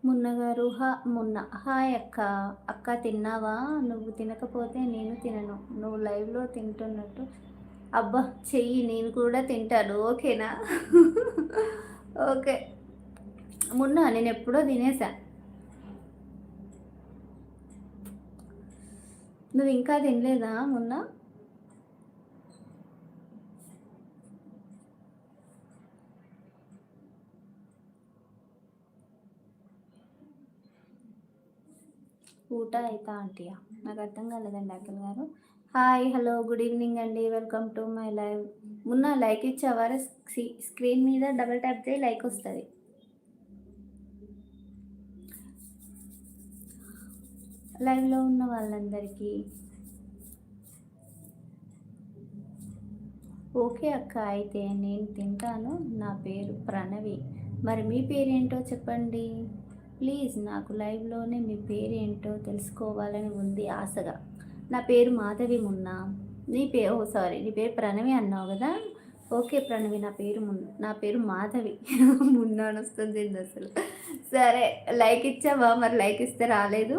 మున్నగారు hi అక్క. అక్క తిన్నావా? నువ్వు తినకపోతే నేను తినను. నువ్వు లైవ్‌లో తింటున్నట్టు అబ్బా! చెయ్యి నేను కూడా తింటాను. ఓకేనా? ఓకే. నేనెప్పుడో తినేసా. నువ్వింకా తినలేదా మొన్న? ఊట అయితా ఆంటీయా? నాకు అర్థం కాలేదండి అఖిల్ గారు. హాయ్, హలో, గుడ్ ఈవినింగ్ అండి. Welcome to my live. Like ఇచ్చావా? స్క్రీన్ మీద డబుల్ ట్యాప్ చేయి, లైక్ వస్తుంది. లైవ్‌లో ఉన్న వాళ్ళందరికీ ఓకే అక్క. అయితే నేను తింటాను. నా పేరు ప్రణవి. మరి మీ పేరేంటో చెప్పండి ప్లీజ్. నాకు లైవ్‌లోనే మీ పేరేంటో తెలుసుకోవాలని ఉంది ఆశగా. నా పేరు మాధవి మున్నా. సారీ, నీ పేరు ప్రణవి అన్నావు కదా? ఓకే ప్రణవి, నా పేరు మాధవి. మున్నా అని వస్తుంది అసలు. సరే, లైక్ ఇచ్చావా? మరి లైక్ ఇస్తే రాలేదు.